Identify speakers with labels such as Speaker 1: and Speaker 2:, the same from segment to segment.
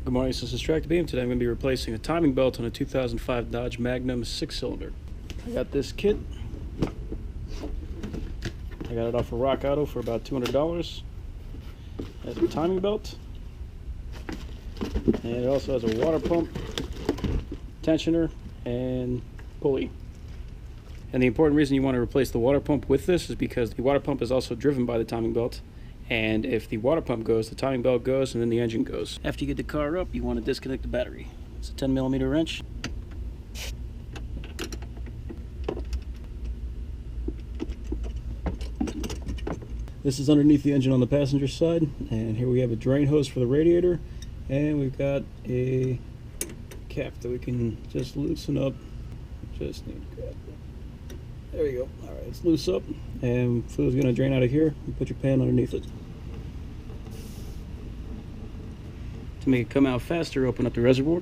Speaker 1: Good morning, this is Tractor Beam. Today I'm going to be replacing a timing belt on a 2005 Dodge Magnum 6-cylinder. I got this kit. I got it off of Rock Auto for about $200. It has a timing belt. And it also has a water pump, tensioner, and pulley. And the important reason you want to replace the water pump with this is because the water pump is also driven by the timing belt. And if the water pump goes, the timing belt goes, and then the engine goes. After you get the car up, you want to disconnect the battery. It's a 10mm wrench. This is underneath the engine on the passenger side, and here we have a drain hose for the radiator, and we've got a cap that we can just loosen up. Just need to grab it. There we go. All right, it's loose up, and fluid's going to drain out of here. You put your pan underneath it. To make it come out faster, open up the reservoir.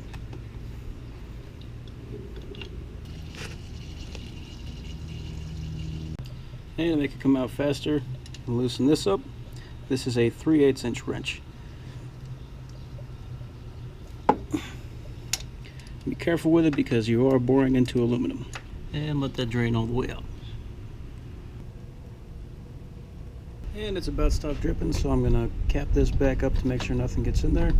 Speaker 1: And to make it come out faster, loosen this up. This is a 3/8 inch wrench. Be careful with it because you are boring into aluminum. And let that drain all the way out. And it's about stopped dripping, so I'm going to cap this back up to make sure nothing gets in there.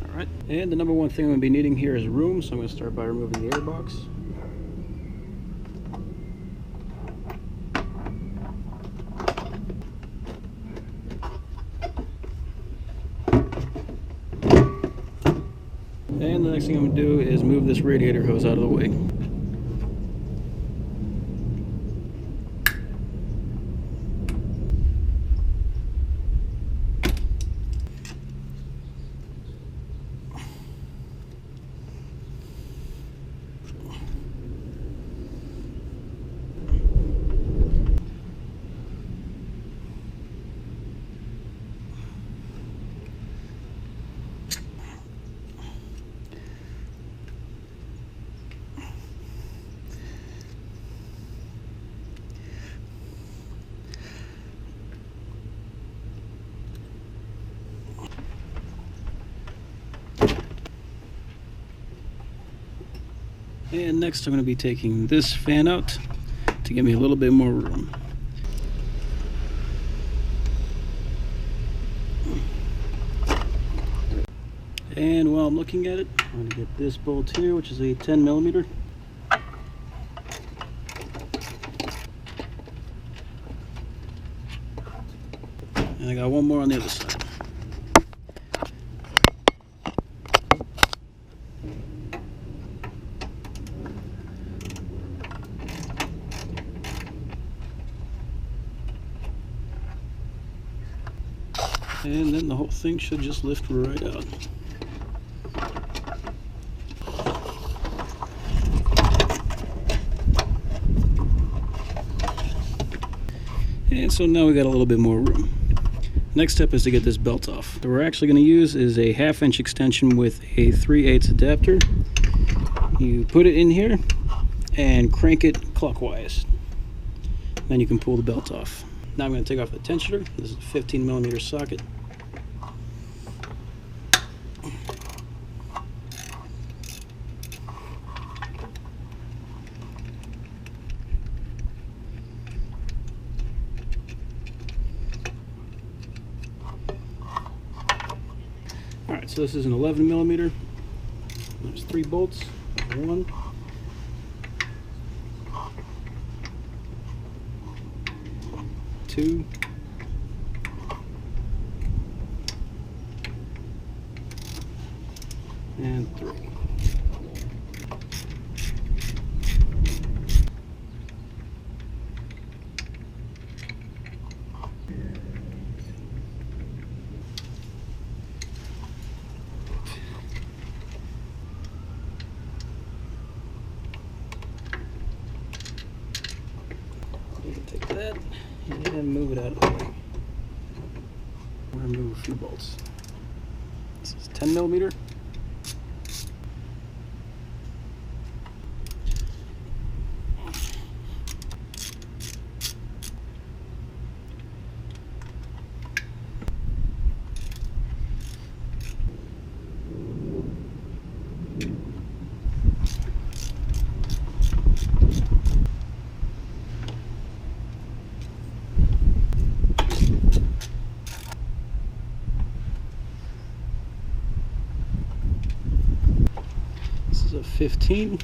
Speaker 1: Alright, and the number one thing I'm going to be needing here is room, so I'm going to start by removing the air box. And the next thing I'm going to do is move this radiator hose out of the way. And next I'm going to be taking this fan out to give me a little bit more room. And while I'm looking at it, I'm going to get this bolt here, which is a 10mm. And I got one more on the other side. And then the whole thing should just lift right out. And so now we got a little bit more room. Next step is to get this belt off. What we're actually going to use is a 1/2 inch extension with a 3/8 adapter. You put it in here and crank it clockwise. Then you can pull the belt off. Now I'm going to take off the tensioner. This is a 15mm socket. Alright, so this is an 11mm. There's 3 bolts. 1, 2, and 3. You can take that and move it out of the way. We're going to remove a few bolts. This is 10mm. 15.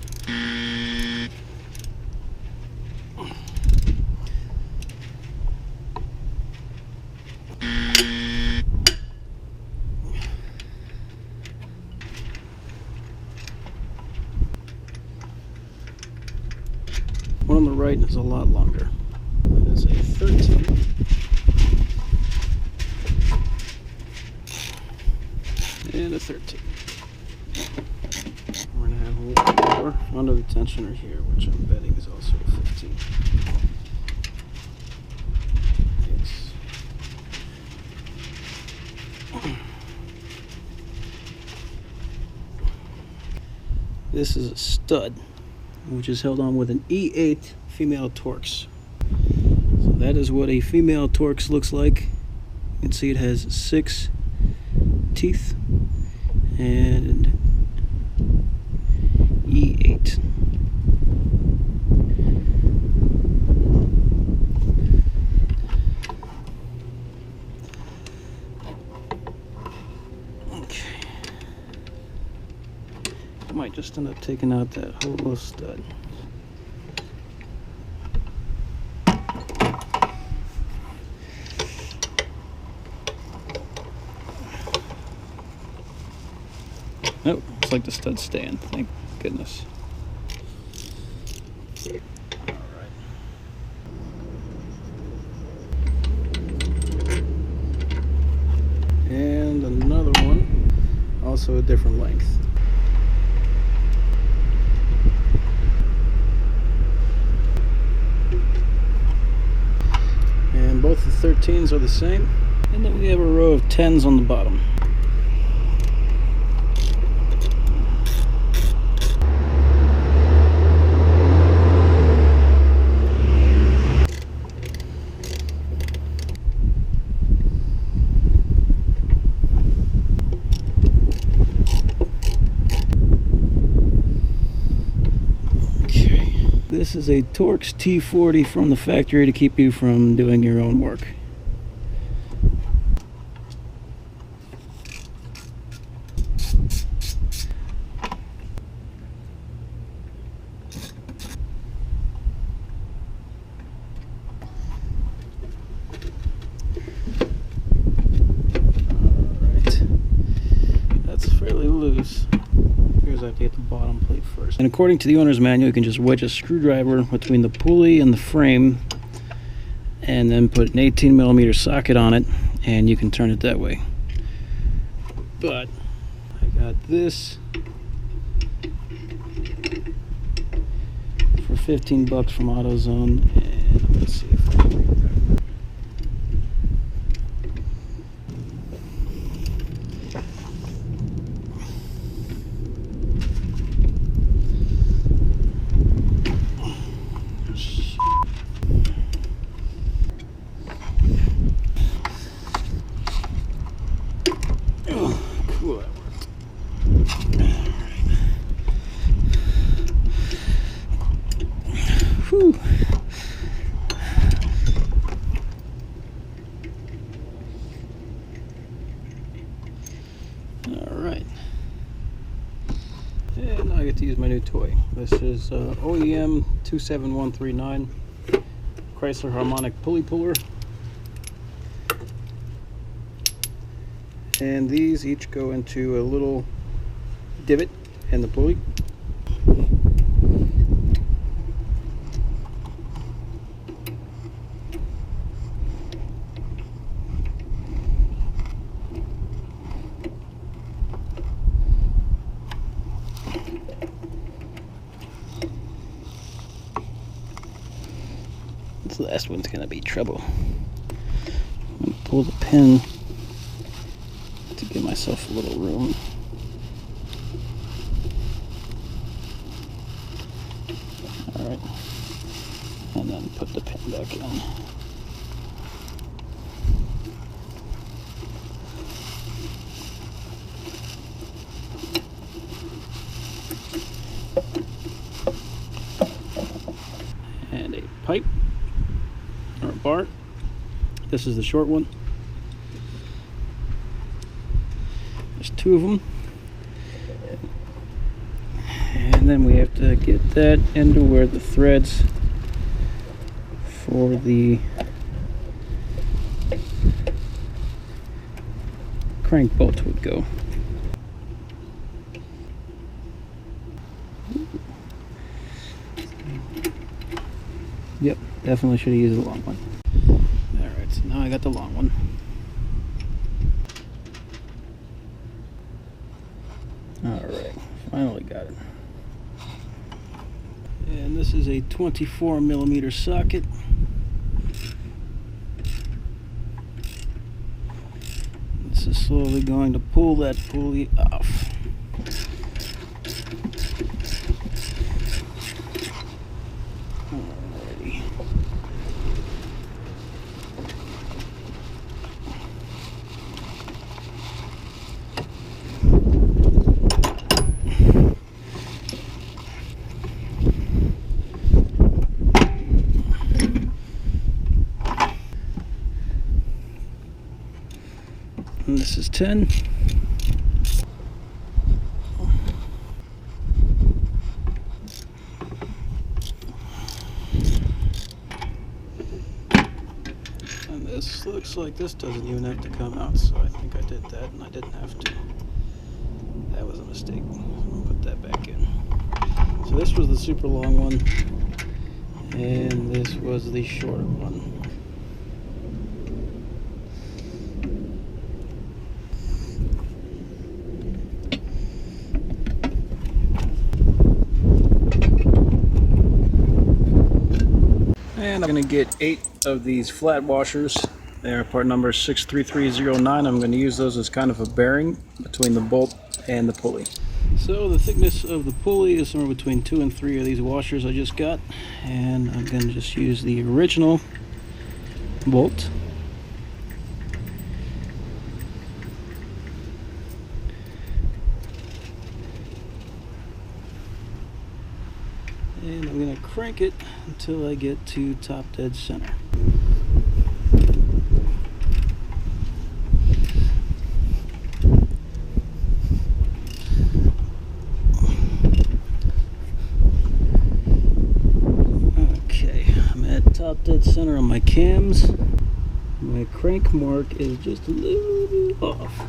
Speaker 1: One on the right is a lot longer. That's a 13. And a 13. We're going to have a little bit more under the tensioner here, which I'm betting is also a 15. Yes. This is a stud, which is held on with an E8 female Torx. So that is what a female Torx looks like. You can see it has 6 teeth and E8. Okay. I might just end up taking out that whole little stud. Oh, looks like the stud's staying, thank goodness. Alright. And another one, also a different length. And both the 13s are the same. And then we have a row of 10s on the bottom. This is a Torx T40 from the factory to keep you from doing your own work. Alright, that's fairly loose. Here's I have to get the bottom plate first. And according to the owner's manual, you can just wedge a screwdriver between the pulley and the frame and then put an 18mm socket on it and you can turn it that way. But I got this for 15 bucks from AutoZone, and let's see if I can read that. Cool, that worked. Whew. Alright. And now I get to use my new toy. This is OEM 27139 Chrysler Harmonic Pulley Puller. And these each go into a little divot in the pulley. This last one's gonna be trouble. I'm gonna pull the pin to give myself a little room. Alright, and then put the pin back in. And a pipe, or a bar. This is the short one. There's 2 of them. And then we have to get that into where the threads for the crank bolt would go. Yep, definitely should have used the long one. Alright, so now I got the long one. Alright, finally got it. And this is a 24mm socket. This is slowly going to pull that pulley off. Alrighty. And this is 10. And this looks like this doesn't even have to come out, so I think I did that and I didn't have to. That was a mistake. I'll put that back in. So this was the super long one, and this was the shorter one. And I'm going to get 8 of these flat washers. They're part number 63309. I'm going to use those as kind of a bearing between the bolt and the pulley. So the thickness of the pulley is somewhere between 2 and 3 of these washers I just got. And I'm going to just use the original bolt. And I'm going to crank it until I get to top dead center. Okay, I'm at top dead center on my cams. My crank mark is just a little off.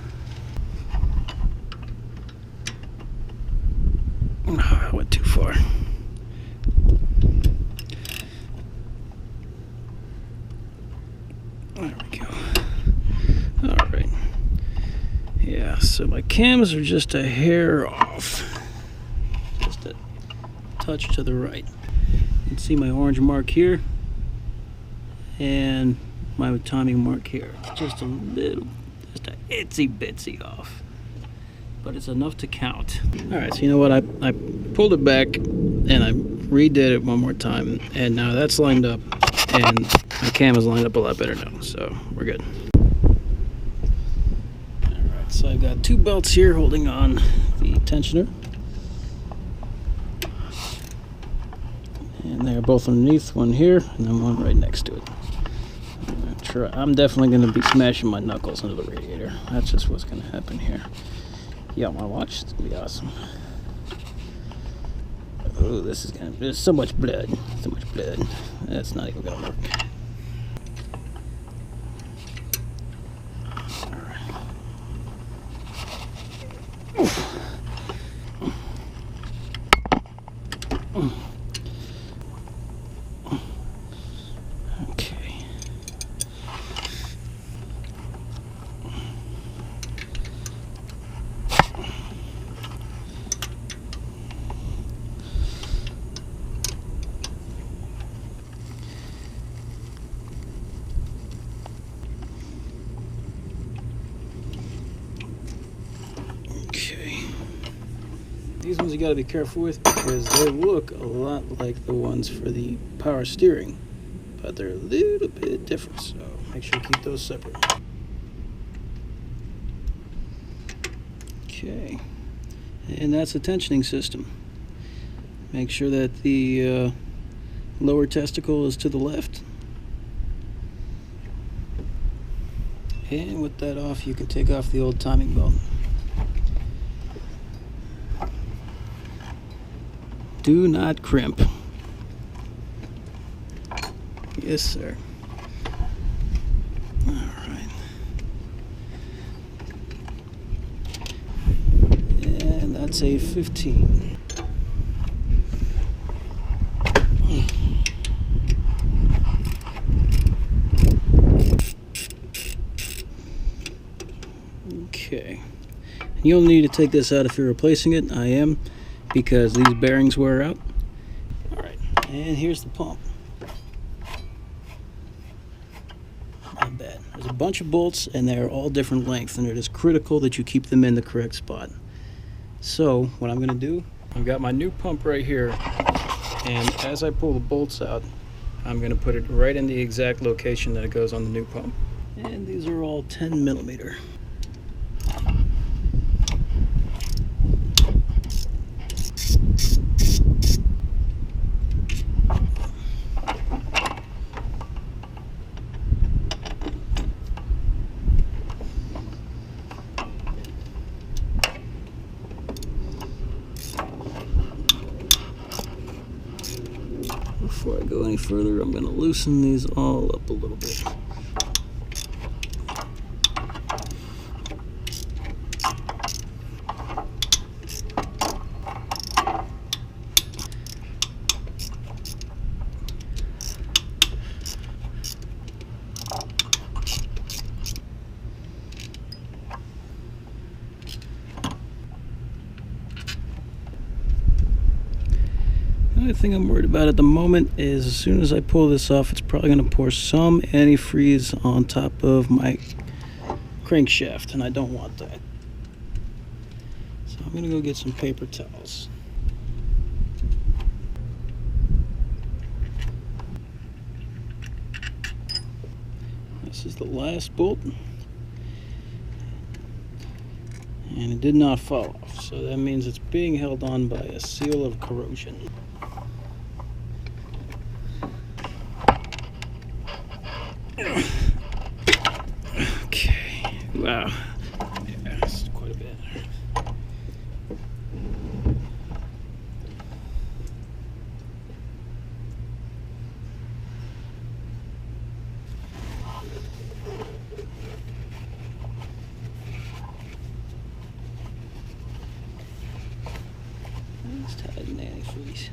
Speaker 1: Oh, I went too far. There we go. Alright. Yeah, so my cams are just a hair off. Just a touch to the right. You can see my orange mark here and my timing mark here. Just a little, just a itsy bitsy off. But it's enough to count. Alright, so you know what? I pulled it back and I redid it one more time, and now that's lined up and my cam is lined up a lot better now, so we're good. Alright, so I've got 2 belts here holding on the tensioner. And they're both underneath, one here and then one right next to it. I'm definitely going to be smashing my knuckles into the radiator. That's just what's going to happen here. Yeah, my watch, it's going to be awesome. Oh, this is going to, there's so much blood. So much blood. That's not even going to work. Okay. These ones you got to be careful with because they look a lot like the ones for the power steering, but they're a little bit different, so make sure you keep those separate. Okay, and that's the tensioning system. Make sure that the lower testicle is to the left. And with that off, you can take off the old timing belt. do not crimp. Yes, sir. All right. And that's a 15. Okay. You'll need to take this out if you're replacing it. I am, because these bearings wear out. All right, and here's the pump. Not bad. There's a bunch of bolts, and they're all different lengths, and it is critical that you keep them in the correct spot. So what I'm going to do, I've got my new pump right here, and as I pull the bolts out, I'm going to put it right in the exact location that it goes on the new pump. And these are all 10 millimeter. Before I go any further, I'm going to loosen these all up a little bit. The only thing I'm worried about at the moment is as soon as I pull this off, it's probably going to pour some antifreeze on top of my crankshaft, and I don't want that. So I'm going to go get some paper towels. This is the last bolt, and it did not fall off, so that means it's being held on by a seal of corrosion. Okay, wow, yeah, that's quite a bit. Let's tighten the antifreeze.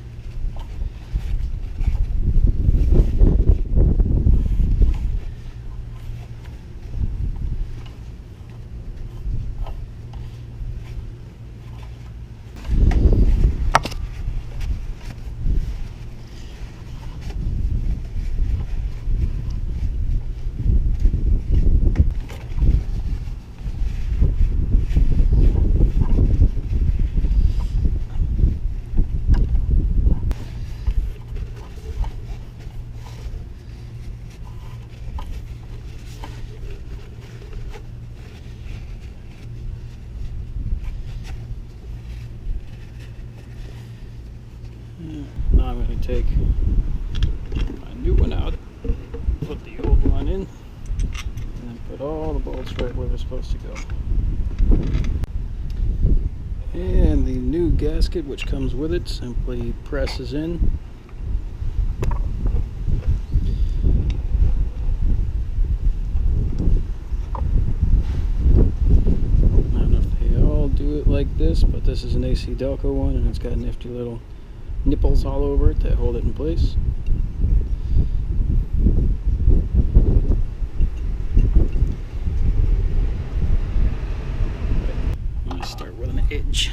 Speaker 1: Now I'm going to take my new one out, put the old one in, and then put all the bolts right where they're supposed to go. And the new gasket, which comes with it, simply presses in. I don't know if they all do it like this, but this is an AC Delco one, and it's got nifty little nipples all over it that hold it in place. I'm going to start with an edge.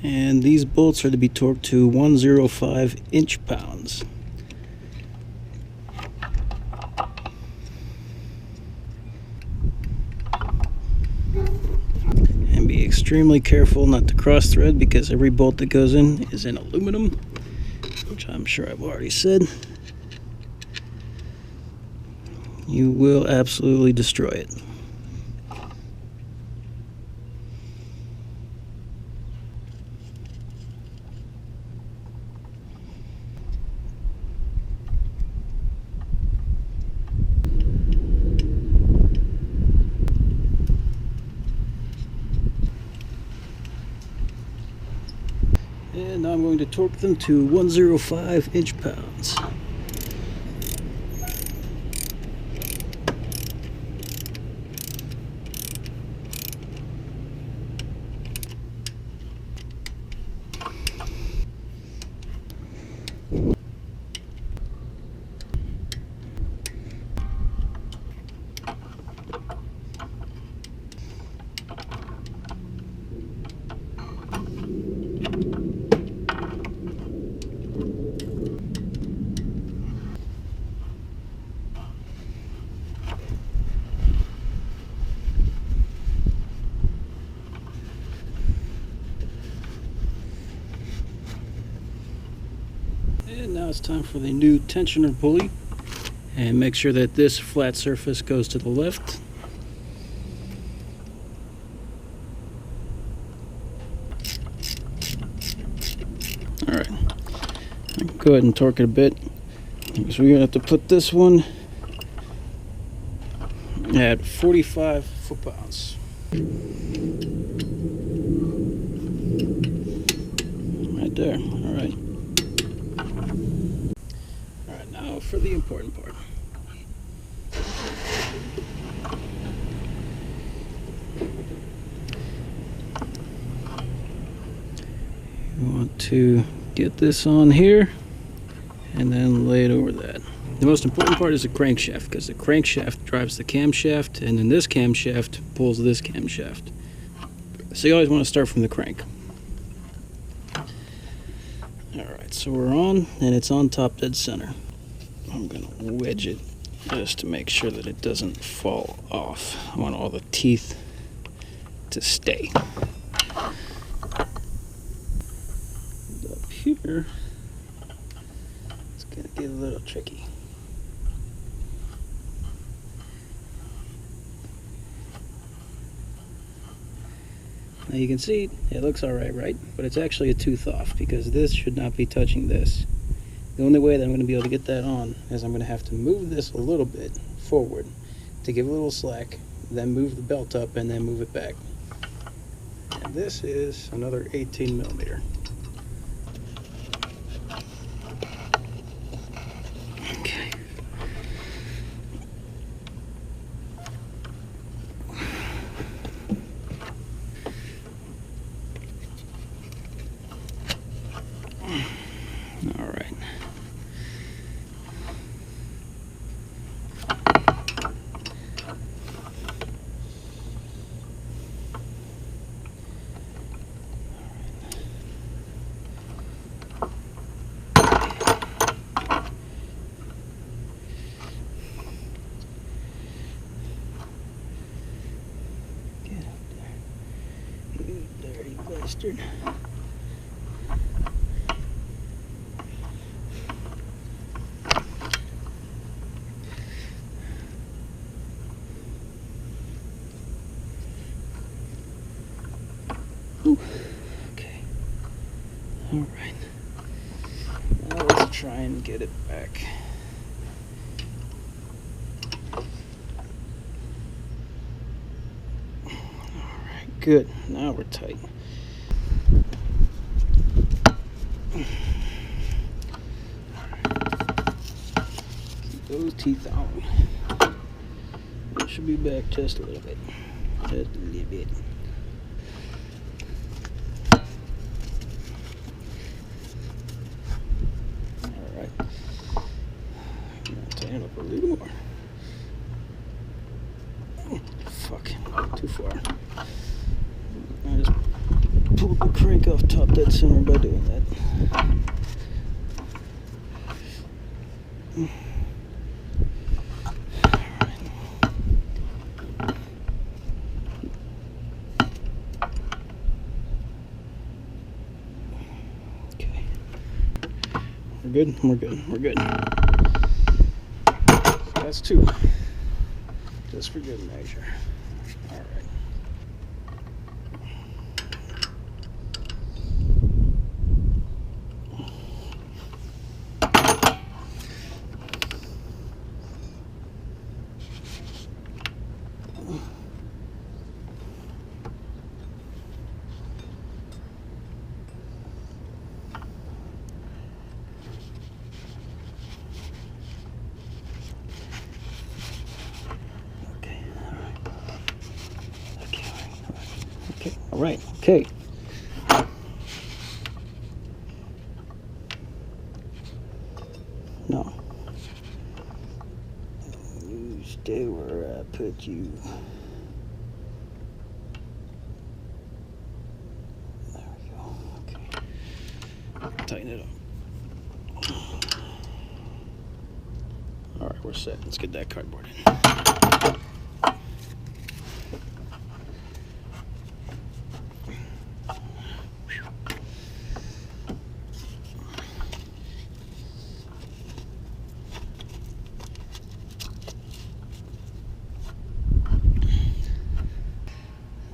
Speaker 1: And these bolts are to be torqued to 105 inch-pounds. And be extremely careful not to cross thread, because every bolt that goes in is in aluminum, which I'm sure I've already said. you will absolutely destroy it. And now I'm going to torque them to 105 inch-pounds. And now it's time for the new tensioner pulley, and make sure that this flat surface goes to the left. Alright, go ahead and torque it a bit, because we're going to have to put this one at 45 foot-pounds. Right there, alright. Alright, now for the important part. You want to get this on here and then lay it over that. The most important part is the crankshaft, because the crankshaft drives the camshaft, and then this camshaft pulls this camshaft. So you always want to start from the crank. Alright, so we're on, and it's on top dead center. I'm going to wedge it just to make sure that it doesn't fall off. I want all the teeth to stay. And up here, it's going to get a little tricky. Now you can see it looks alright, right? But it's actually a tooth off, because this should not be touching this. The only way that I'm going to be able to get that on is I'm going to have to move this a little bit forward to give a little slack, then move the belt up, and then move it back. And this is another 18 millimeter. Okay. All right. Get up there. You dirty bastard. Ooh. Okay. All right. Now let's try and get it back. All right. Good. Now we're tight. Keep those teeth on. It should be back just a little bit. Just a little bit. Tighten it up a little more. Fuck, too far. I just pulled the crank off top dead center by doing that. Okay. We're good? We're good. We're good. That's two. just for good measure. All right. All right, okay. No. You stay where I put you. There we go. Okay. Tighten it up. All right, we're set. Let's get that cardboard in.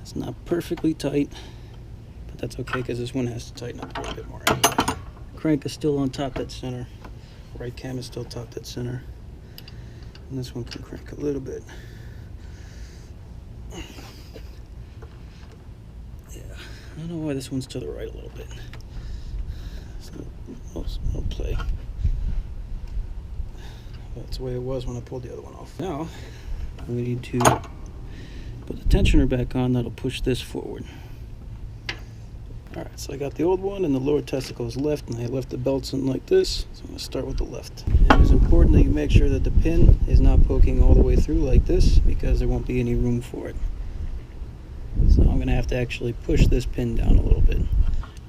Speaker 1: It's not perfectly tight, but that's okay because this one has to tighten up a little bit more anyway. Crank is still on top dead center. Right cam is still top dead center. And this one can crank a little bit. Yeah, I don't know why this one's to the right a little bit. No play. That's the way it was when I pulled the other one off. Now, we need to put the tensioner back on. That'll push this forward. Alright, so I got the old one and the lower testicle is left, and I left the belts in like this. So I'm going to start with the left. It is important that you make sure that the pin is not poking all the way through like this, because there won't be any room for it. So I'm going to have to actually push this pin down a little bit.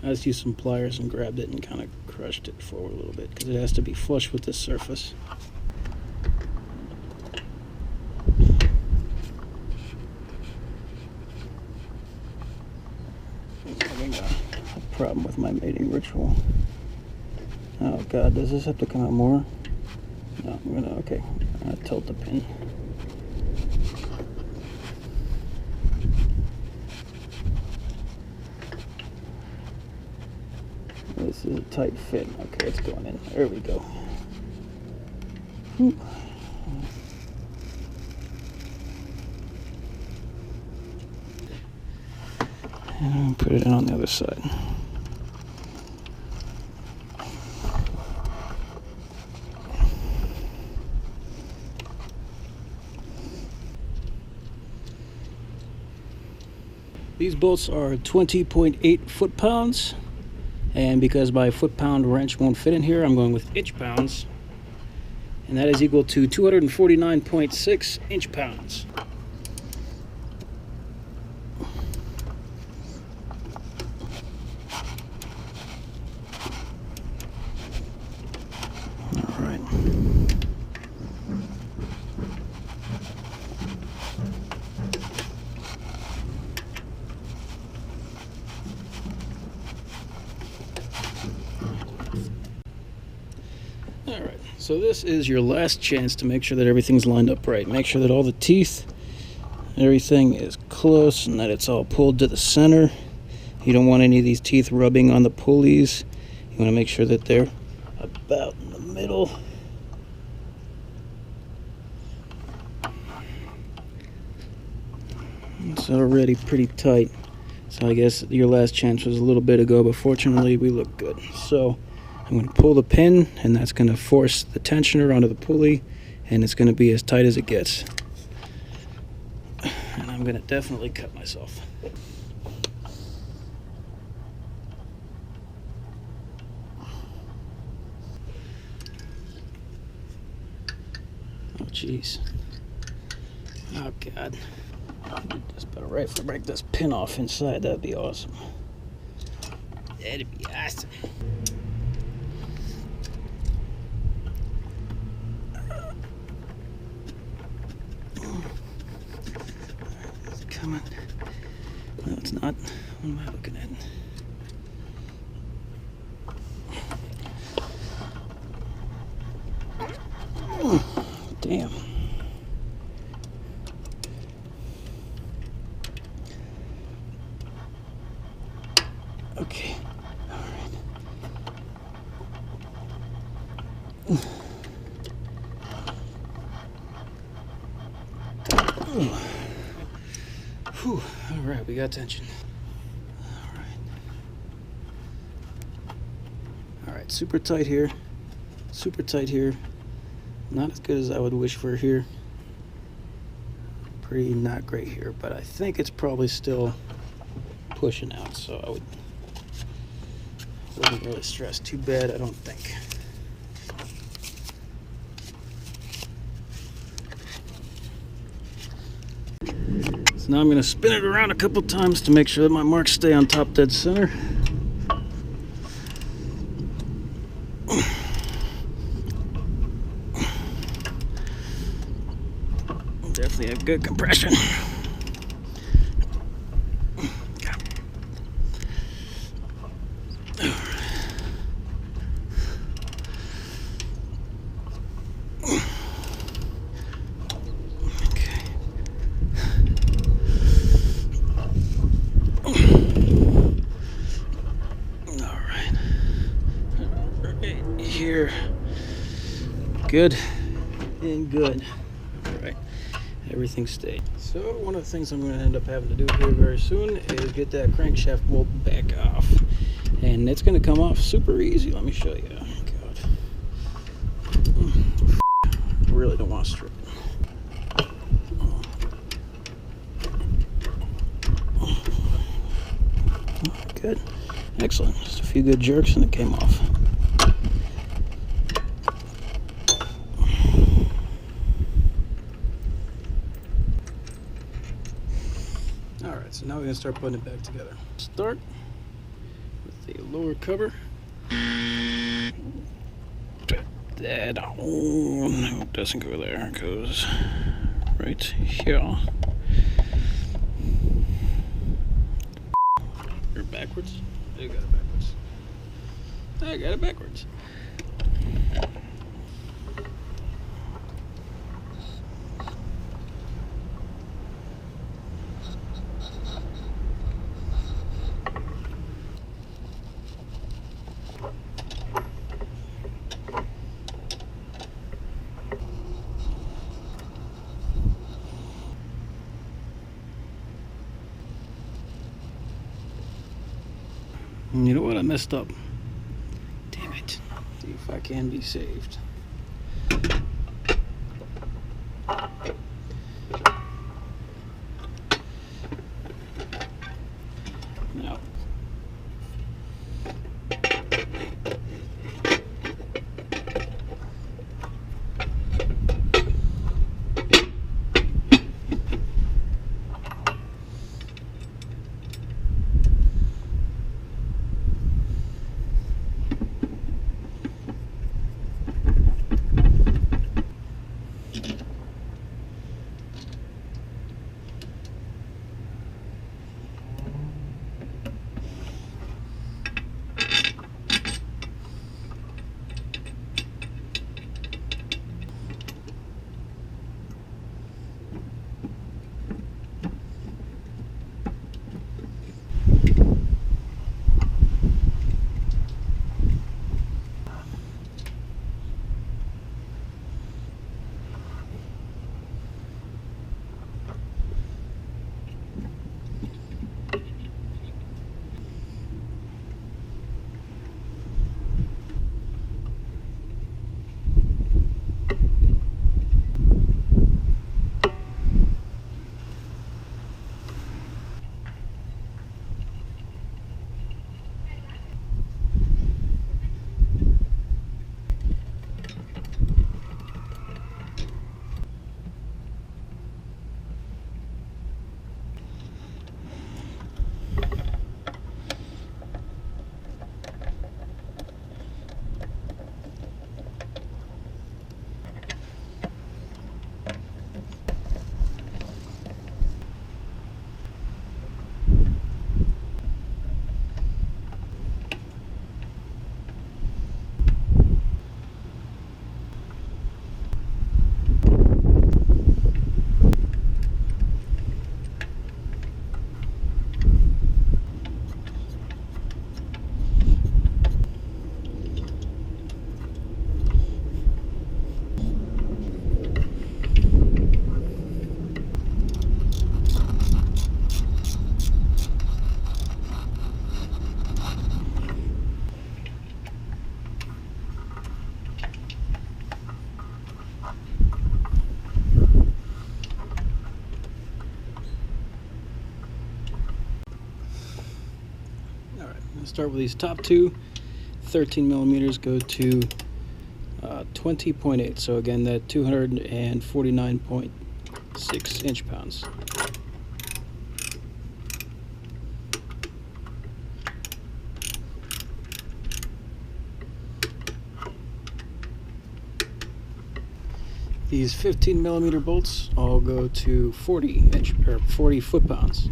Speaker 1: I just used some pliers and grabbed it and kind of crushed it forward a little bit, because it has to be flush with this surface. Problem with my mating ritual. Oh god, does this have to come out more? No, I'm gonna, okay, tilt the pin. This is a tight fit. Okay, it's going in. There we go. Whew. And put it in on the other side. These bolts are 20.8 foot-pounds, and because my foot-pound wrench won't fit in here, I'm going with inch-pounds, and that is equal to 249.6 inch-pounds. All right. Alright, so this is your last chance to make sure that everything's lined up right. Make sure that all the teeth, everything is close and that it's all pulled to the center. You don't want any of these teeth rubbing on the pulleys. You want to make sure that they're about in the middle. It's already pretty tight. So I guess your last chance was a little bit ago, but fortunately we look good. So I'm going to pull the pin, and that's going to force the tensioner onto the pulley, and it's going to be as tight as it gets. And I'm going to definitely cut myself. Oh, jeez. Oh, God. Just better break this pin off inside. That'd be awesome. That'd be awesome. Come on. No, it's not. What am I looking at? Damn. Okay. All right. Whew. All right, we got tension. All right, super tight here. Super tight here. Not as good as I would wish for here. Pretty not great here, but I think it's probably still pushing out, so I wouldn't really stress too bad, I don't think. So now I'm going to spin it around a couple times to make sure that my marks stay on top dead center. Definitely have good compression. Here, good and good. All right, everything stayed. So one of the things I'm going to end up having to do here very soon is get that crankshaft bolt back off, and it's going to come off super easy. Let me show you. God, I really don't want to strip it. Good, excellent. Just a few good jerks and it came off. Alright, so now we're going to start putting it back together. Start with the lower cover. That, oh no, it doesn't go there, it goes right here. Or backwards? I got it backwards. I got it backwards. You know what? I messed up. Damn it. See if I can be saved. No. I'll start with these top two. 13 millimeters go to 20.8. So again, that 249.6 inch-pounds. These 15 millimeter bolts all go to 40 foot-pounds.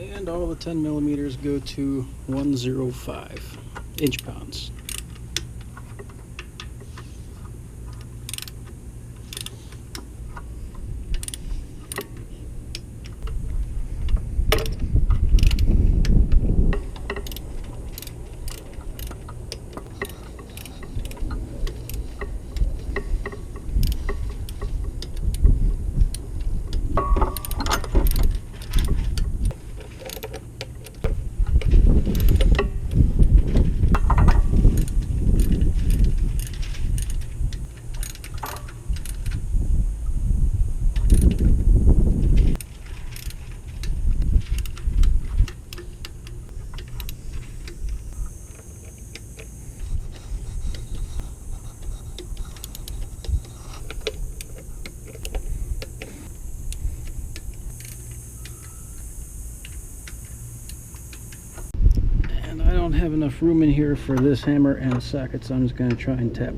Speaker 1: And all the 10 millimeters go to 105 inch-pounds. I don't have enough room in here for this hammer and a socket, so I'm just going to try and tap.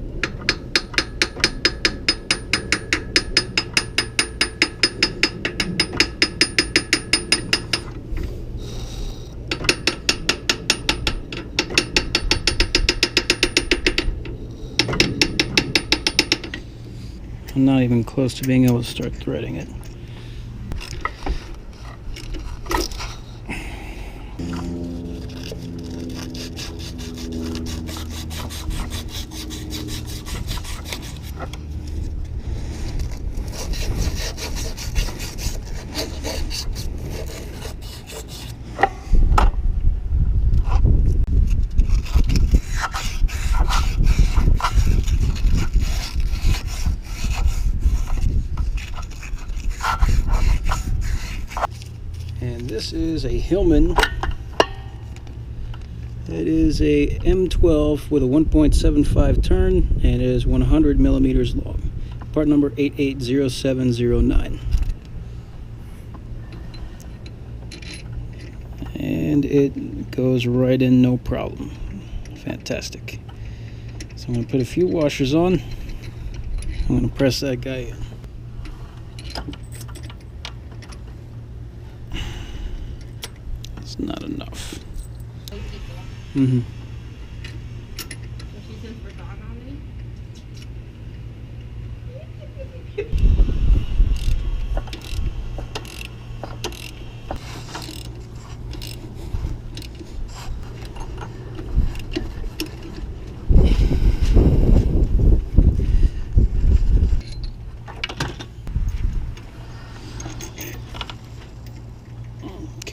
Speaker 1: I'm not even close to being able to start threading it. And this is a Hillman. It is a M12 with a 1.75 turn, and it is 100 millimeters long. Part number 880709. And it goes right in, no problem. Fantastic. So I'm going to put a few washers on. I'm going to press that guy in. It's not enough. Mm-hmm.
Speaker 2: So she sent her dog on me?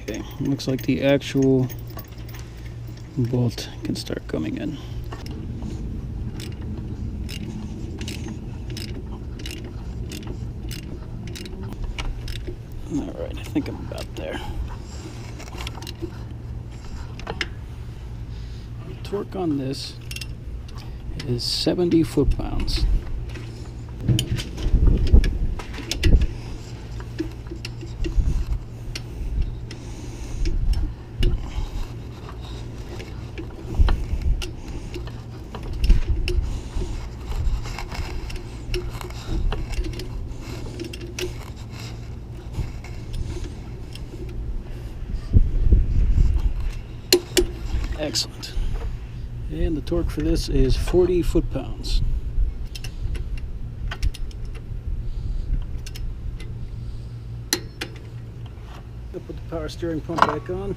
Speaker 1: Okay, looks like the actual bolt can start coming in. Alright, I think I'm about there. The torque on this is 70 foot-pounds. Excellent. And the torque for this is 40 foot-pounds. I'll put the power steering pump back on.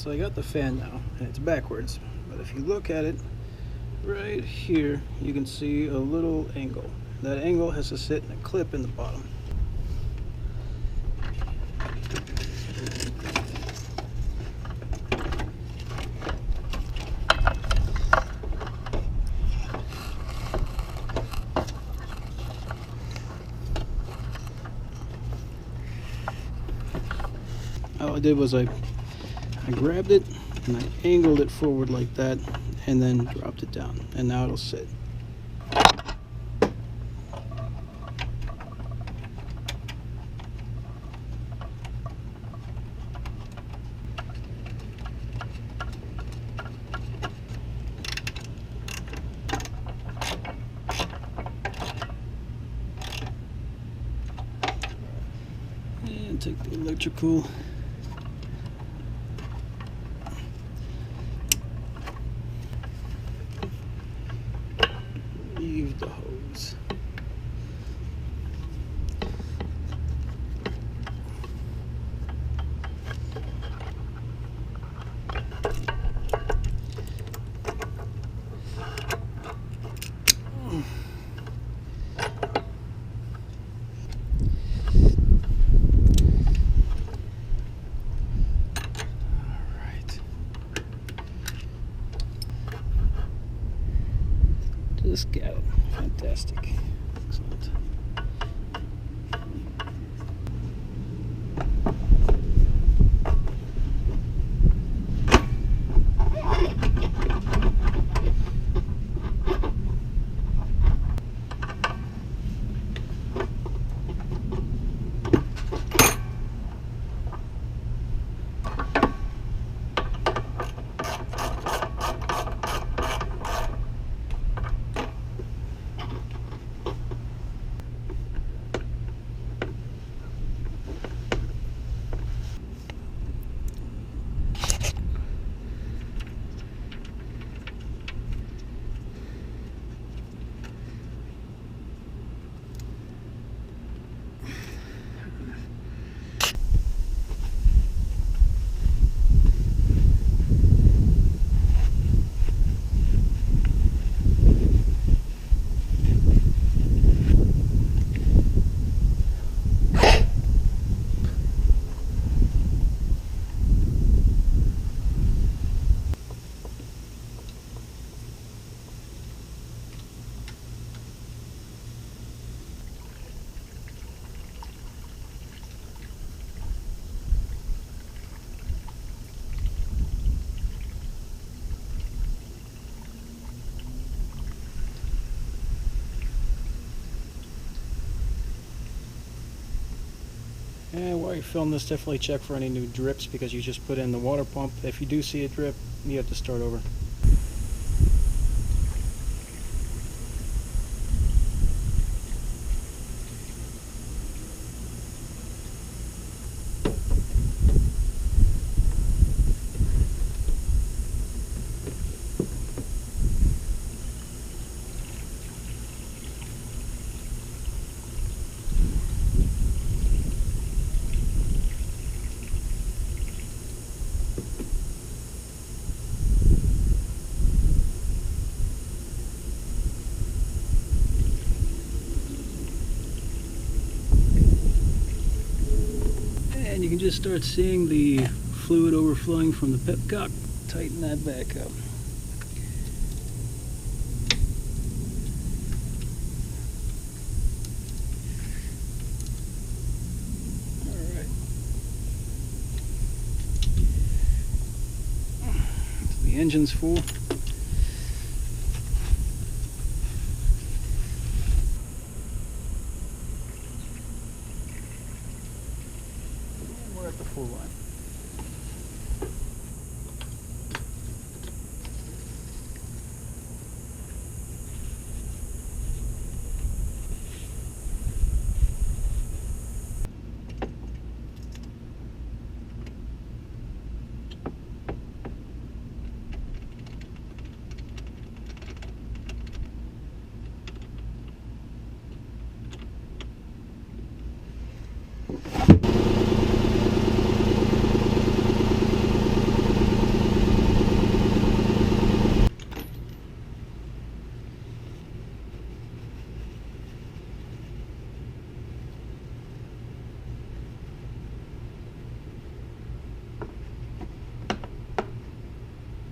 Speaker 1: So I got the fan now, and it's backwards. But if you look at it, right here, you can see a little angle. That angle has to sit in a clip in the bottom. All I did was I grabbed it and I angled it forward like that and then dropped it down, and now it'll sit. And take the electrical. Leave the hose. Just got it. Fantastic. Excellent. And while you film this, definitely check for any new drips, because you just put in the water pump. If you do see a drip, you have to start over. And you can just start seeing the fluid overflowing from the petcock. Tighten that back up. Alright. So the engine's full.